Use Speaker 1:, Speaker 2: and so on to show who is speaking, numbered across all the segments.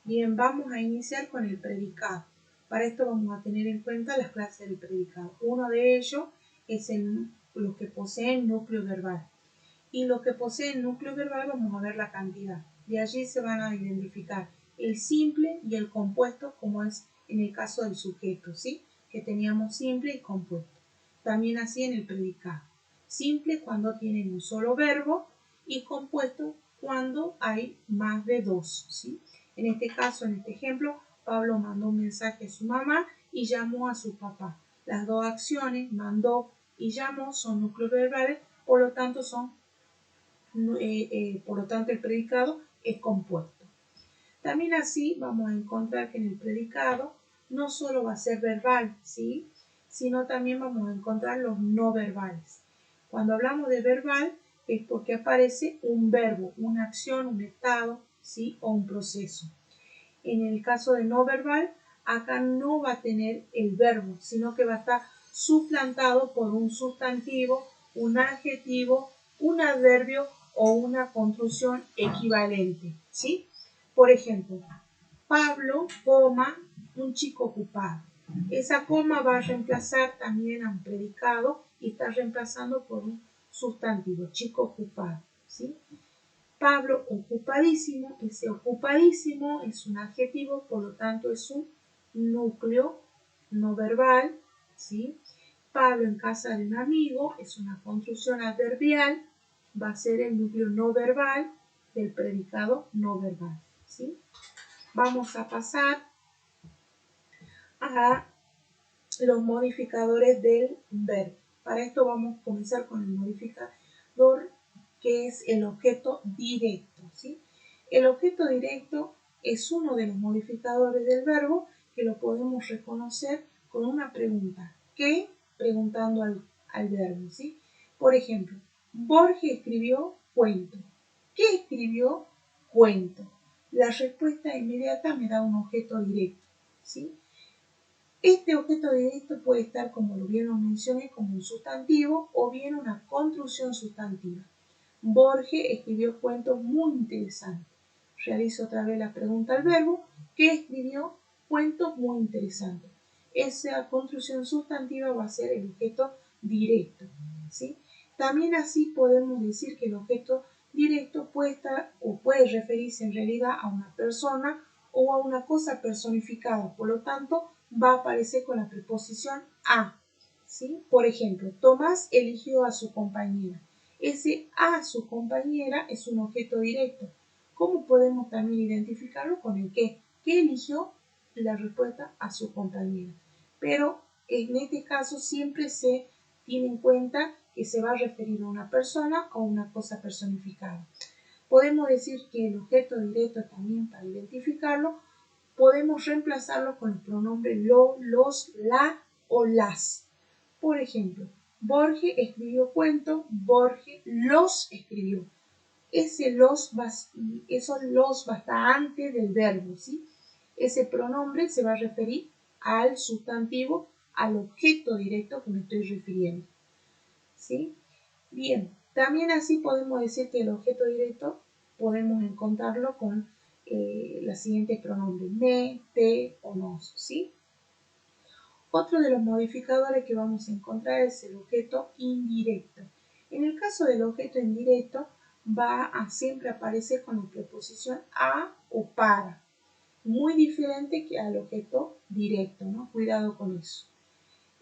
Speaker 1: Bien, vamos a iniciar con el predicado. Para esto vamos a tener en cuenta las clases del predicado. Uno de ellos es los que poseen núcleo verbal. Y los que poseen núcleo verbal vamos a ver la cantidad. De allí se van a identificar el simple y el compuesto, como es en el caso del sujeto, ¿sí? Que teníamos simple y compuesto. También así en el predicado. Simple cuando tienen un solo verbo y compuesto cuando hay más de dos, ¿sí? En este caso, en este ejemplo, Pablo mandó un mensaje a su mamá y llamó a su papá. Las dos acciones, mandó y llamó, son núcleos verbales, por lo tanto el predicado es compuesto. También así vamos a encontrar que en el predicado no solo va a ser verbal, ¿sí? Sino también vamos a encontrar los no verbales. Cuando hablamos de verbal es porque aparece un verbo, una acción, un estado, ¿sí? O un proceso. En el caso de no verbal, acá no va a tener el verbo, sino que va a estar suplantado por un sustantivo, un adjetivo, un adverbio o una construcción equivalente, ¿sí? Por ejemplo, Pablo, coma, un chico ocupado. Esa coma va a reemplazar también a un predicado y está reemplazando por un sustantivo, chico ocupado, ¿sí? Pablo ocupadísimo, ese ocupadísimo es un adjetivo, por lo tanto es un núcleo no verbal, ¿sí? Pablo en casa de un amigo es una construcción adverbial, va a ser el núcleo no verbal del predicado no verbal, ¿sí? Vamos a pasar a los modificadores del verbo. Para esto vamos a comenzar con el modificador que es el objeto directo, ¿sí? El objeto directo es uno de los modificadores del verbo que lo podemos reconocer con una pregunta. ¿Qué? Preguntando al verbo, ¿sí? Por ejemplo, Borges escribió cuento. ¿Qué escribió? Cuento. La respuesta inmediata me da un objeto directo, ¿sí? Este objeto directo puede estar, como bien lo mencioné, como un sustantivo o bien una construcción sustantiva. Borges escribió cuentos muy interesantes. Realizo otra vez la pregunta al verbo. ¿Qué escribió? Cuentos muy interesantes. Esa construcción sustantiva va a ser el objeto directo, ¿sí? También así podemos decir que el objeto directo puede estar o puede referirse en realidad a una persona o a una cosa personificada. Por lo tanto, va a aparecer con la preposición a, ¿sí? Por ejemplo, Tomás eligió a su compañera. Ese a su compañera es un objeto directo. ¿Cómo podemos también identificarlo? Con el qué. ¿Qué eligió? La respuesta a su compañera. Pero en este caso siempre se tiene en cuenta que se va a referir a una persona o una cosa personificada. Podemos decir que el objeto directo también, para identificarlo, podemos reemplazarlo con el pronombre lo, los, la o las. Por ejemplo, Borges escribió cuentos, Borges los escribió. Esos los va a estar antes del verbo, ¿sí? Ese pronombre se va a referir al sustantivo, al objeto directo que me estoy refiriendo, ¿sí? Bien, también así podemos decir que el objeto directo podemos encontrarlo con la siguiente pronombre, me, te o nos, ¿sí? Otro de los modificadores que vamos a encontrar es el objeto indirecto. En el caso del objeto indirecto va a siempre aparecer con la preposición a o para, muy diferente que al objeto directo, ¿no? Cuidado con eso.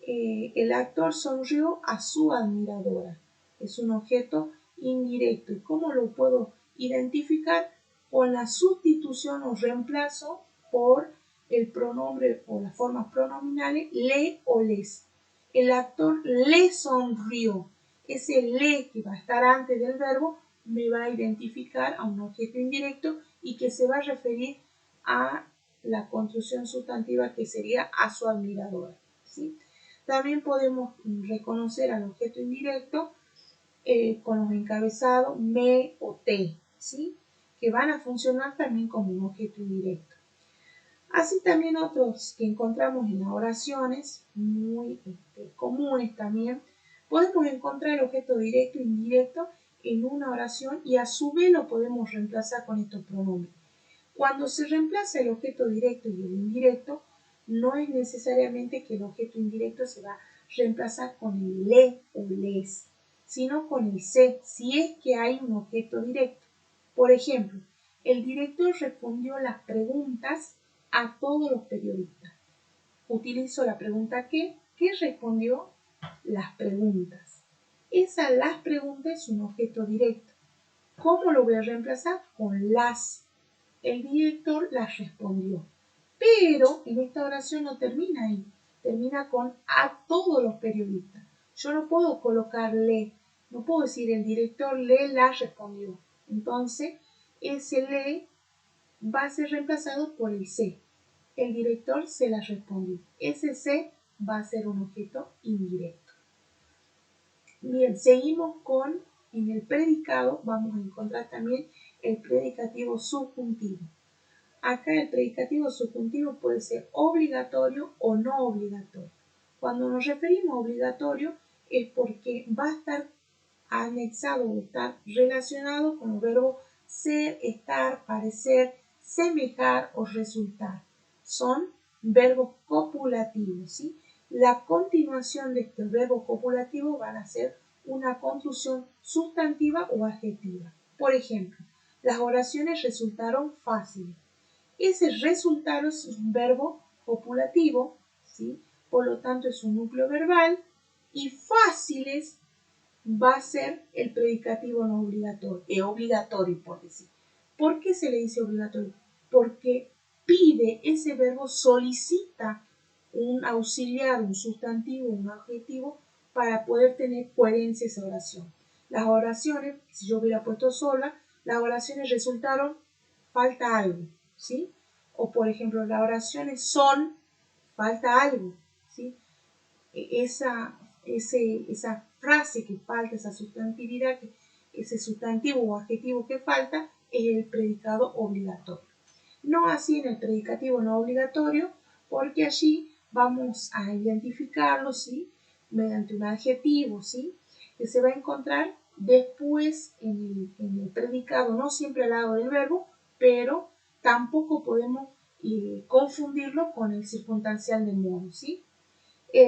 Speaker 1: El actor sonrió a su admiradora. Es un objeto indirecto. ¿Y cómo lo puedo identificar? Con la sustitución o reemplazo por el pronombre o las formas pronominales le o les. El actor le sonrió. Ese le que va a estar antes del verbo me va a identificar a un objeto indirecto y que se va a referir a la construcción sustantiva que sería a su admiradora, ¿sí? También podemos reconocer al objeto indirecto con los encabezados me o te, ¿sí? Que van a funcionar también como un objeto indirecto. Así también otros que encontramos en las oraciones, muy comunes también, podemos encontrar el objeto directo e indirecto en una oración y a su vez lo podemos reemplazar con estos pronombres. Cuando se reemplaza el objeto directo y el indirecto, no es necesariamente que el objeto indirecto se va a reemplazar con el le o les, sino con el se, si es que hay un objeto directo. Por ejemplo, el director respondió las preguntas a todos los periodistas. Utilizo la pregunta ¿qué? ¿Qué respondió? Las preguntas. Las preguntas es un objeto directo. ¿Cómo lo voy a reemplazar? Con las. El director las respondió. Pero en esta oración no termina ahí. Termina con a todos los periodistas. Yo no puedo colocarle, no puedo decir el director le las respondió. Entonces, ese le va a ser reemplazado por el se. El director se las respondió. Ese se va a ser un objeto indirecto. Bien, seguimos con, en el predicado vamos a encontrar también el predicativo subjuntivo. Acá el predicativo subjuntivo puede ser obligatorio o no obligatorio. Cuando nos referimos a obligatorio es porque va a estar anexado o estar relacionado con los verbos ser, estar, parecer, semejar o resultar. Son verbos copulativos, ¿sí? La continuación de estos verbos copulativos van a ser una construcción sustantiva o adjetiva. Por ejemplo, las oraciones resultaron fáciles. Ese resultado es un verbo copulativo, ¿sí? Por lo tanto es un núcleo verbal, y fáciles va a ser el predicativo no obligatorio, obligatorio por decir. ¿Por qué se le dice obligatorio? Porque pide, ese verbo solicita un auxiliar, un sustantivo, un adjetivo para poder tener coherencia esa oración. Las oraciones, si yo hubiera puesto sola, las oraciones resultaron falta algo, ¿sí? O por ejemplo, las oraciones son falta algo, ¿sí? Esa frase que falta, esa sustantividad, ese sustantivo o adjetivo que falta, es el predicado obligatorio. No así en el predicativo no obligatorio, porque allí vamos a identificarlo, ¿sí? Mediante un adjetivo, ¿sí? Que se va a encontrar después en el predicado, no siempre al lado del verbo, pero tampoco podemos confundirlo con el circunstancial de modo, ¿sí?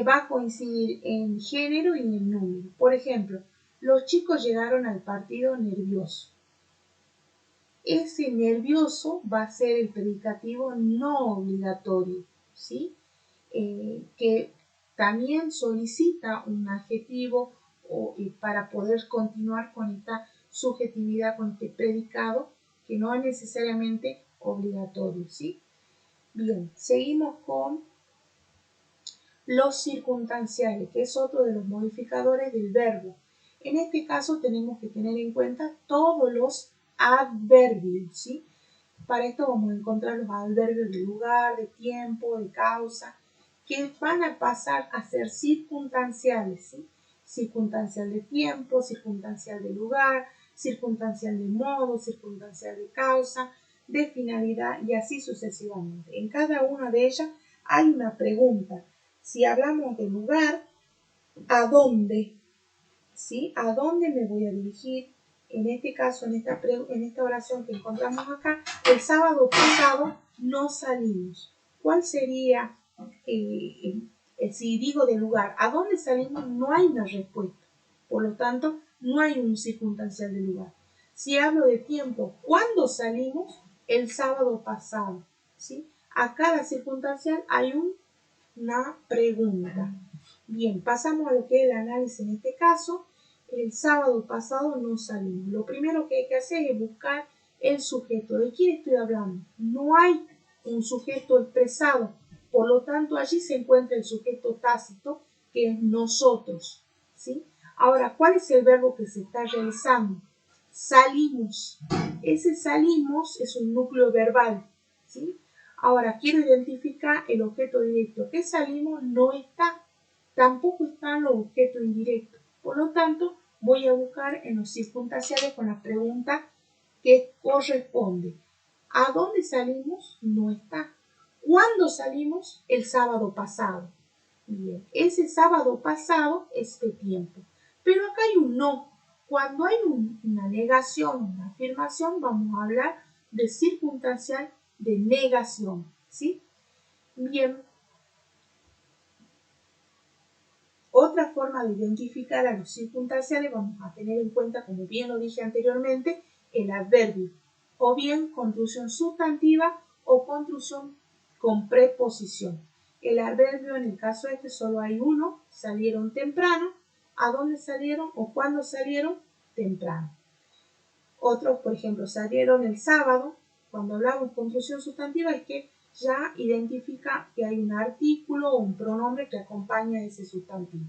Speaker 1: Va a coincidir en género y en número. Por ejemplo, los chicos llegaron al partido nerviosos. Ese nervioso va a ser el predicativo no obligatorio, ¿sí? Que también solicita un adjetivo para poder continuar con esta subjetividad, con este predicado, que no es necesariamente obligatorio, ¿sí? Bien, seguimos con los circunstanciales, que es otro de los modificadores del verbo. En este caso tenemos que tener en cuenta todos los adverbios, ¿sí? Para esto vamos a encontrar los adverbios de lugar, de tiempo, de causa, que van a pasar a ser circunstanciales, ¿sí? Circunstancial de tiempo, circunstancial de lugar, circunstancial de modo, circunstancial de causa, de finalidad y así sucesivamente. En cada una de ellas hay una pregunta. Si hablamos de lugar, ¿a dónde? ¿Sí? ¿A dónde me voy a dirigir? En este caso, en esta oración que encontramos acá, el sábado pasado no salimos. ¿Cuál sería, si digo de lugar, ¿a dónde salimos? No hay una respuesta. Por lo tanto, no hay un circunstancial de lugar. Si hablo de tiempo, ¿cuándo salimos? El sábado pasado. ¿Sí? A cada circunstancial hay una pregunta. Bien, pasamos a lo que es el análisis en este caso. El sábado pasado no salimos. Lo primero que hay que hacer es buscar el sujeto. ¿De quién estoy hablando? No hay un sujeto expresado. Por lo tanto, allí se encuentra el sujeto tácito, que es nosotros, ¿sí? Ahora, ¿cuál es el verbo que se está realizando? Salimos. Ese salimos es un núcleo verbal, ¿sí? Ahora, quiero identificar el objeto directo. ¿Qué salimos? No está. Tampoco están los objetos indirectos. Por lo tanto, voy a buscar en los circunstanciales con la pregunta que corresponde. ¿A dónde salimos? No está. ¿Cuándo salimos? El sábado pasado. Bien, ese sábado pasado es de tiempo. Pero acá hay un no. Cuando hay una negación, una afirmación, vamos a hablar de circunstancial de negación, ¿sí? Bien, otra forma de identificar a los circunstanciales vamos a tener en cuenta, como bien lo dije anteriormente, el adverbio, o bien construcción sustantiva o construcción con preposición. El adverbio, en el caso este, solo hay uno: salieron temprano. ¿A dónde salieron o cuándo salieron? Temprano. Otros, por ejemplo, salieron el sábado. Cuando hablamos de construcción sustantiva es que ya identifica que hay un artículo o un pronombre que acompaña a ese sustantivo.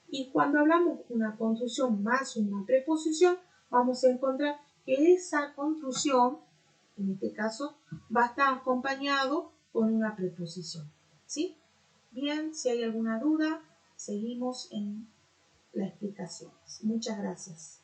Speaker 1: Y cuando hablamos de una construcción más una preposición, vamos a encontrar que esa construcción, en este caso, va a estar acompañado con una preposición, ¿sí? Bien, si hay alguna duda, seguimos en la explicación. Muchas gracias.